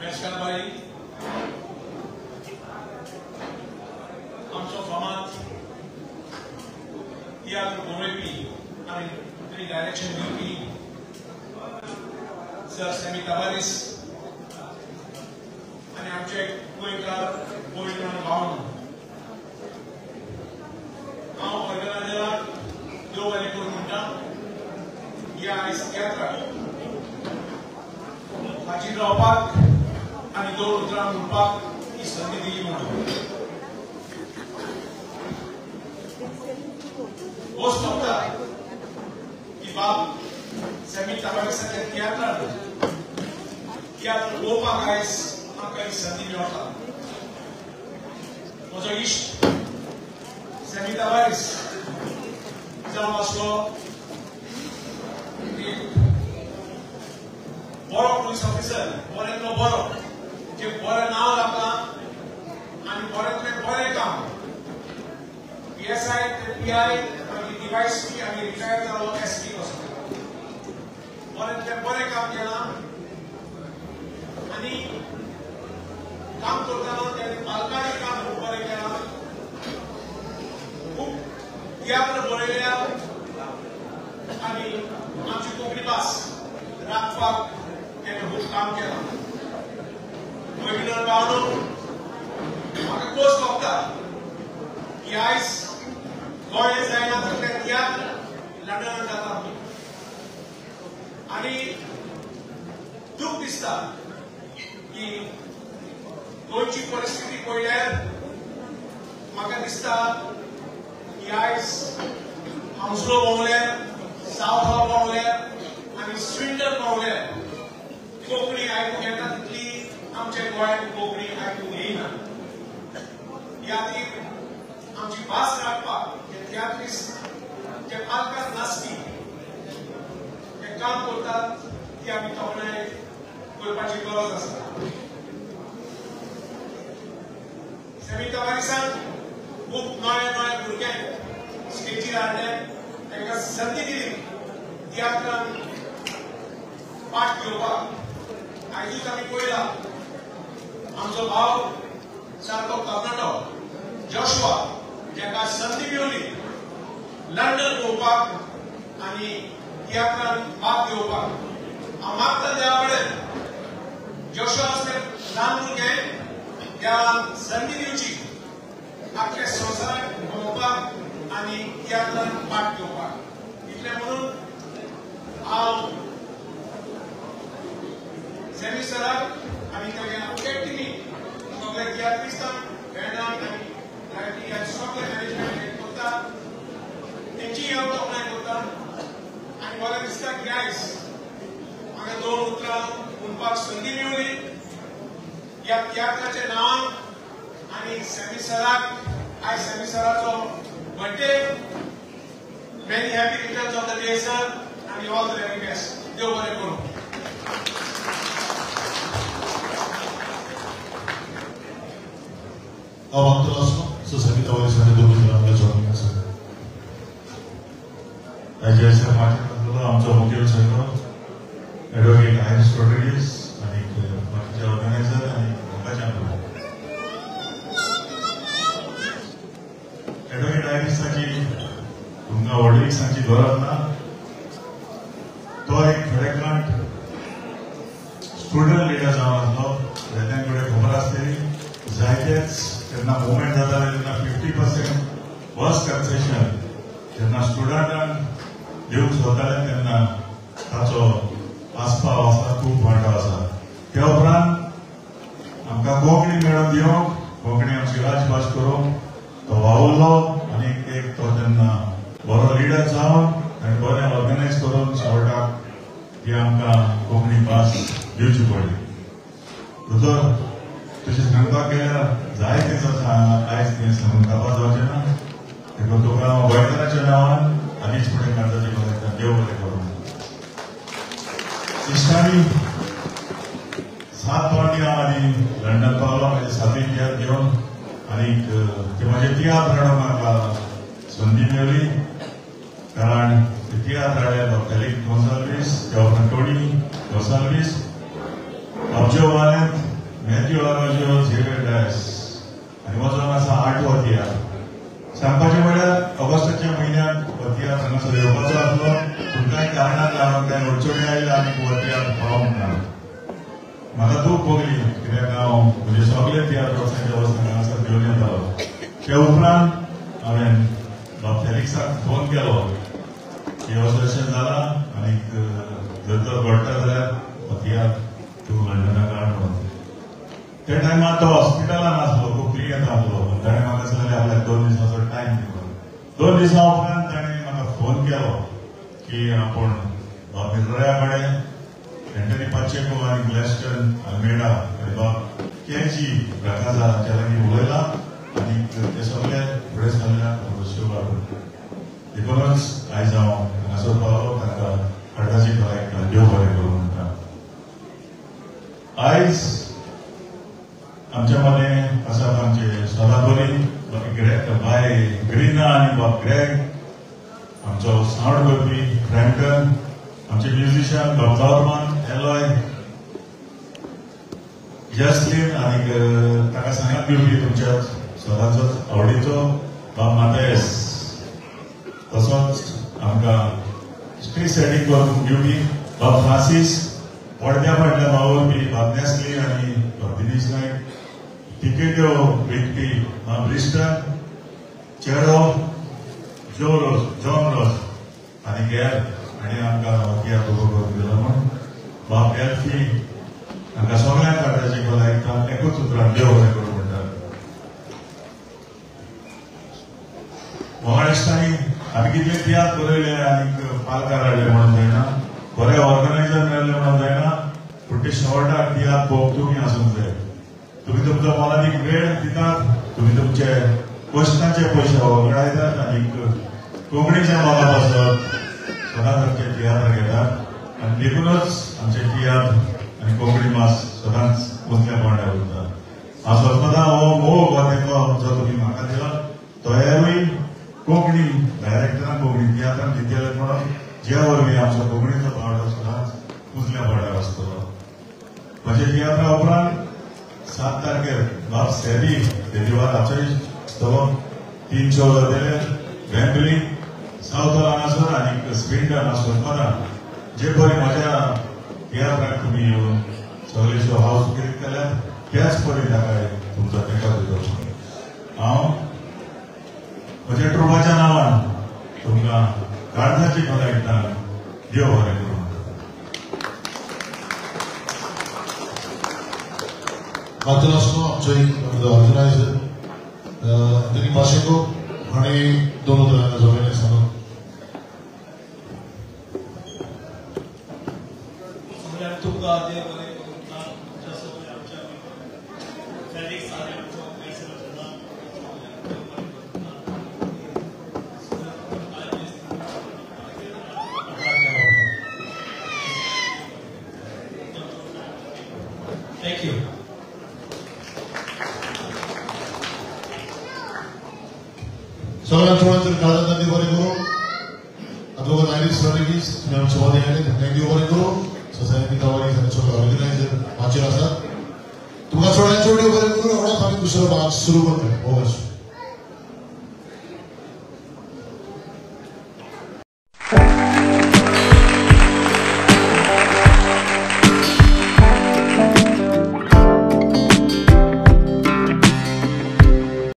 मेशकानबाई आमचो फामाद तियात्र बरोवपी आनी बरी डायरेक्शन दिवपी सर सेमी तवारीस आनी आमचे गोंयकार गोंयकार भावन हांव ऑर्गनायझराक देव बरें करूं म्हणटा ह्या आयज तियात्राक हाजीर रावपाक आनी दोन उतरां म्हणपाक ही संदी दिली म्हणून गोष्ट होता की बाब सेमी तवारीसाच्या तियात्रान तियात्र पळोवपाक आयज म्हाका ही संदी मेळटा म्हजो इश्ट सेमी तवारीस जावन आसलो बरो पुलीस ऑफिसर बरेंतलो बरो जे बरें नांव लागलां आनी बरेंतलें बरें काम PSI ते PI मागीर DYSP आनी रिटायर जालो SP कसो बरेंतलें बरें काम केलां आनी काम करतना ताणें पालकांनी काम खूब बरें केलां खूब तियात्र बरयल्या आनी आमची कोंकणी भास राखपाक ताणें खूब काम केलां गोंयकार भावनो म्हाका खोस भोगता की आयज गोंय जायना तसलें तियात्र लंडनांत जाता आनी दूख दिसता की गोंयची परिस्थिती पळयल्यार म्हाका दिसता की आयज हांसलो पावल्यार सावथाल पावल्यार आनी स्विंडन पावल्यार कोंकणी आयकूंक येता तितली आमच्या गोंयांत कोंकणी आयकूंक येयना ह्या खातीर आमची भास राखपाक जे तियात्रीस जे पालकां नासपी जे काम करतात ती आमी तोखणाय करपाची गरज आसा सेमी तवारीसान खूब नवे नवे भुरग्यांक स्टेजीर हाडले तांकां संदी दिली तियात्रांत पाठ घेवपाक आयजूच आमी पळयला आमचो भाव सारको कर्नाटक जोशुआ जेका संदी मेळ्ळी लंडन पळोवपाक आनी तियात्रांत भाग घेवपाक हांव मागता देवा कडेन जोशुआ असलें ल्हान भुरगें देवान संदी दिवची आपल्या संवसाराक भोंवपाक आनी तियात्रांत पाठ घेवपाक इतलें म्हणून हांव सेमी सराक आनी ताच्या पुढे टिमी सगळे तियात्रिस्तांक मेळनाक आनी लायटी ह्या सगळे मॅनेजमेंट करता तेंची हांव तोखणाय करता आनी म्हाका दिसता की आयज म्हाका दोन उतरां म्हणपाक संदी मेळ्ळी ह्या तियात्राच्या नांवान आनी सेमी सराक आयज सेमी सराचो birthday many happy returns of the day sir आनी ऑल द वेरी बेस्ट देव बरें करूं So seमी तवारीसाच्या दोन उतरांक जॉईनिंग आसा ताचे समाजांतलो आमचो मुखेल सोयरो एडवोकेट आयरिस रॉड्रिगीस आनी बाकीचे ऑर्गनायझर आनी लोकांचे एडवोकेट आयरिसाची तुमकां व्हडली सांगची गरज ना तो एक खरेखंड स्टुडंट लिडर जावन आसलो ताच्या कडेन खबर आसतली जायतेच तेन्ना मुवमेंट जाताले तेन्ना 50% बस कन्सेशन जेन्ना स्टुडंटांक दिवंक सोदताले तेन्ना ताचो आस्पाव आसा खूब वांटो आसा त्या उपरांत आमकां कोंकणी मेळोवन दिवंक कोंकणी आमची राजभास करूंक तो वावुरलो आनी एक तो तेन्ना बरो लिडर जावन आनी बरें ऑर्गनायज करून शेवटाक ही आमकां कोंकणी भास दिवची पडली दोतोर तशें सांगपाक गेल्यार जायतेच आसा आयज तें सांगून काबार जावचें ना देखून तुका हांव गोंयकाराच्या नांवान आदींच फुडें काळजाची बरयता देव बरें करूं इश्टांनी 7 फावटी हांव आदी लंडन पावलो म्हाजे 7वी तियात्र घेवन आनीक ते म्हाजे तियात्र हाडूंक म्हाका संदी मेळ्ळी कारण ते तियात्र हाडले फेलिक्स गोन्साल्वीस ते उपरांत टोनी गोन्साल्वीस अब्जो वालेंत ना म्हाका दूख भोगली कित्याक हांव म्हणजे सगळे तियात्र वचनाच्या वचना हांगासर घेवन येतालो ते उपरांत हांवें बाब फेलिक्साक फोन केलो की अशें जालां आनी जर तर घडटा जाल्यार तियात्र तूं लंडनाक हाड म्हणून त्या टायमार तो हॉस्पिटलान आसलो खूब पियेत आसलो ताणें म्हाका सांगलें आपल्याक 2 दिसांचो टायम दिलो 2 दिसां उपरांत ताणें म्हाका फोन केलो की आपूण बाब मिर्झोया कडेन एंटनी पाचेको आनी ग्लॅस्टन आल्मेडा आनी बाब केजी राकाजा हाच्या लागीं उलयलां आनी ते सगळे फुडें सरल्यात शिव काडून देखूनच आयज हांव हांगासर पावलो तांकां हार्टाची भलायक देव बरें करूं म्हणटा आयज आमच्या मदें आसात आमचे सदाबरी बाय ग्रिना आनी बाब ग्रेग आमचो सावंड करपी फ्रँकन आमचे म्युझिशियन बाब नॉर्मन एलॉय जस्लीन आनी ताका सांगात दिवपी तुमच्या सदांचोच आवडीचो बाब मातेस तसोच आमकां स्टेज सेटींग करून दिवपी बाब फ्रांसीस पडद्या फाटल्या वावरपी बाब नेस्ली आनी बाब दिनेश नायक तिकेट्यो विकपी बाब ब्रिस्टन चेडो जॉन रोज आनी गॅर आनी आमकां तियात्र बरोबर दिलो म्हण बाब एल्फी हांकां सगळ्यांक हार्टाची भलायक एकूच उतरान देव बरें करूं म्हणटा म्हाका दिसता आमी कितले तियात्र बरयले आनी पालकार हाडले म्हणून जायना बरे ऑर्गनायझर मेळ्ळे म्हणून जायना पूण ते शेवटाक तियात्र पळोवंक तुमी आसूंक जाय तुमी तुमचो मोलादीक वेळ दितात तुमी तुमचे कश्टांचे पयशे वगडायतात आनी कोंकणीच्या मोला पासत सदांच आमचे तियात्र घेतात आनी देखूनच आमचे तियात्र आनी कोंकणी मास सदांच उंचल्या पोंड्यार उरता हांव सोदता हो मोग हो तेंको जो तुमी म्हाका दिलो तोयारूय कोंकणी डायरेक्टरान कोंकणी तियात्रान दितले म्हणून जे वरवीं आमचो कोंकणीचो पावडो सदांच उंचल्या पोंड्यार आसतलो म्हजे तियात्रा उपरांत 7 तारखेर बाब सेबी देदिवाराचोय आसतलो 3 शो जातले वेंबली साउथ हांगासर आनी स्विंडन सोदपा जे बरी म्हाज्या तियात्राक तुमी येवन सगळे शो हावस क्रिएट केल्यात त्याच परी ताका तुमचो तेंको दिलो हांव म्हज्या ट्रुपाच्या नांवान तुमकां काळजाची भलायकतां देव बरें करूं Martinasco, आमचे the organizer, Anthony Pacheco आणि दोन उतरांना जोडले सांगून तुमका देव बरें करूं जसो आमच्या फेलिक्स आर्यांचो मेसेज आसा Thank you. सगळ्यांना थोडं काळजात देव बरें करूं अदोगर आयरिश स्ट्रॅटेजीज तुमी आमचे मदें आयले तांकां देव बरें करूं सोसायटी तवारी सगळे ऑर्गनायझर हाचेर आसात तुमकां चोड्यान चोडी बरें करूं एवढोच आमी दुसरो भाग सुरू करता